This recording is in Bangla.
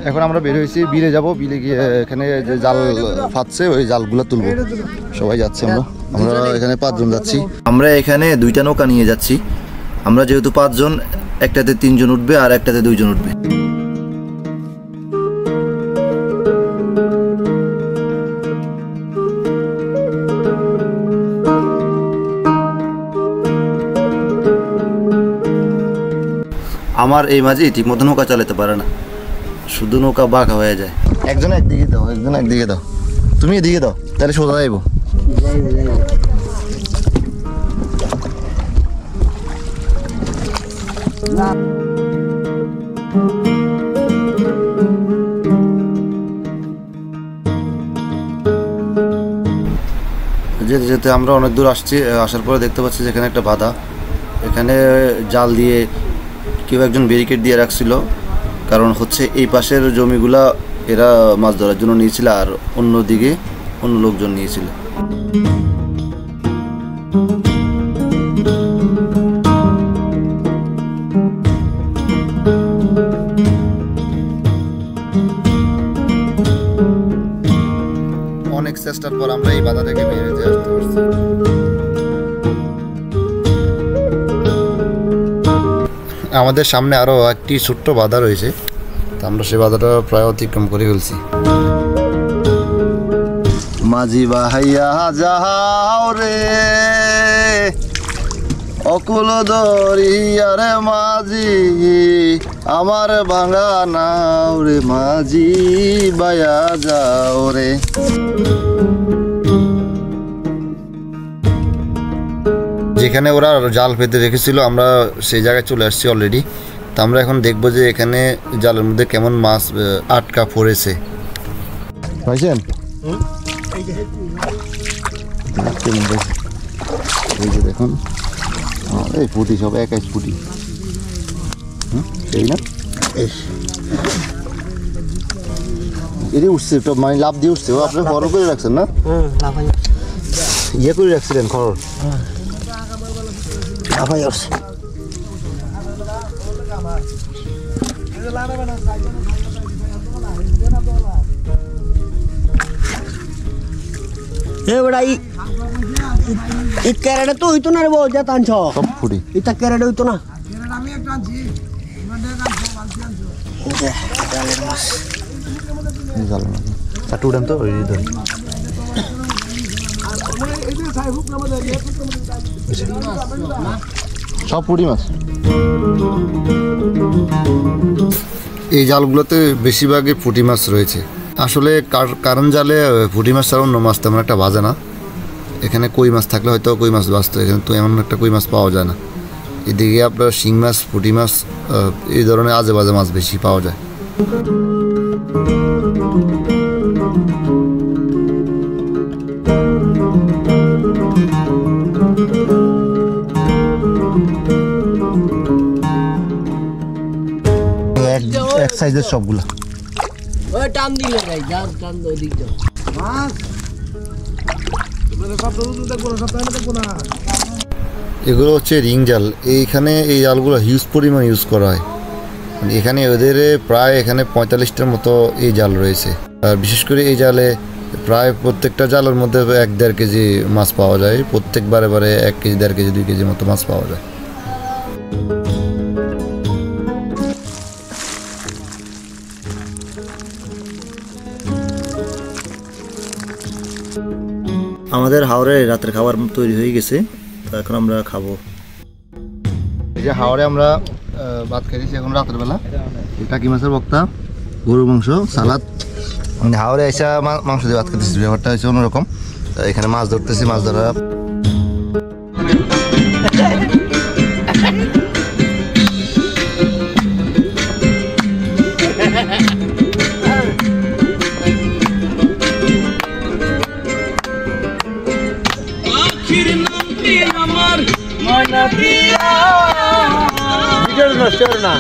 এখন আমরা বের হয়েছি, বিলে যাব। বিলে গিয়ে এখানে যে জাল ফাটছে ওই জালগুলো তুলবো। সবাই যাচ্ছে, আমরা এখানে 5 জন যাচ্ছি। আমরা এখানে 2টা নৌকা নিয়ে যাচ্ছি। আমরা যেহেতু 5 জন, একটাতে 3 জন উঠবে আর একটাতে 2 জন উঠবে। আমার এই মাঝে ঠিক মতো নৌকা চালাতে পারে না, শুধু নৌকা বাঁকা হয়ে যায়। একজন একদিকে দাও, একজন একদিকে দাও, তুমি এদিকে দাও, তাহলে সোজা যাইব। যেতে যেতে আমরা অনেক দূর আসছি। আসার পরে দেখতে পাচ্ছি যে এখানে একটা বাধা, এখানে জাল দিয়ে কেউ একজন ব্যারিকেড দিয়ে রাখছিল। কারণ হচ্ছে এই পাশের জমিগুলা এরা মাছ ধরার জন্য নিয়েছিল, আর অন্যদিকে অন্য লোকজন নিয়েছিল। অনেক চেষ্টার পর আমরা এই বাধা থেকে বের হতে আসতে পারছি। আমাদের সামনে আরো একটি ছোট্ট বাধা রয়েছে, তো আমরা সেই বাধাটা প্রায় অতিক্রম করে ফেলছি। মাঝি বাহাইয়া যাও রে অকুল দরিয়ারে মাঝি, আমার ভাঙা নাও রে মাঝি বায়া যাও রে। যেখানে ওরা জাল পেতে রেখেছিল আমরা সেই জায়গায় চলে আসছি অলরেডি। তো আমরা এখন দেখবো যে এখানে জালের মধ্যে কেমন মাছ আটকা পড়েছে। পাইছেন? দেখুন এই পুঁটি সব 21 পুঁটি, এই না এটি উঠছে, মানে লাভ দিয়ে উঠছে। আপনি খড় করে রাখছেন না? ইয়ে করে রাখছিলেন খড়? ক্যারেটে তো হইতো না রে বউ, যা টানছ সব ফুটি। এটা ক্যারেটে হইতো না। উড়ান তো সব পুঁটি মাছ। এই জালগুলোতে বেশিরভাগই পুঁটি মাছ রয়েছে। আসলে কারণ জালে পুঁটি মাছ ছাড়া অন্য মাছ তেমন একটা বাজে না। এখানে কই মাছ থাকলে হয়তো কই মাছ বাঁচত, এখানে তো এমন একটা কই মাছ পাওয়া যায় না। এদিকে আপনার শিং মাছ, পুঁটি মাছ, এই ধরনের আজে বাজে মাছ বেশি পাওয়া যায়। এক সাইজের সবগুলা। এগুলো হচ্ছে রিং জাল। এইখানে এই জালগুলো হিউজ পরিমাণ ইউজ করা হয়। এখানে ওদের প্রায় এখানে 45টার মতো এই জাল রয়েছে। আর বিশেষ করে এই জালে প্রায় প্রত্যেকটা জালের মধ্যে 1-1.5 কেজি মাছ পাওয়া যায়। প্রত্যেকবারে 1 কেজি, 1.5 কেজি, 2 কেজির মতো মাছ পাওয়া যায়। আমাদের হাওড়ে রাতের খাবার তৈরি হয়ে গেছে, তো এখন আমরা খাবো। এই যে হাওড়ে আমরা ভাত খেয়েছি এখন রাতের বেলা। টাকি মাছের বক্তা, গরুর মাংস, সালাদ। হাওড়ে এসে মাংস দিয়ে ভাত খেতেছি, ব্যাপারটা হচ্ছে অন্যরকম। এখানে মাছ ধরতেছি, মাছ ধরা না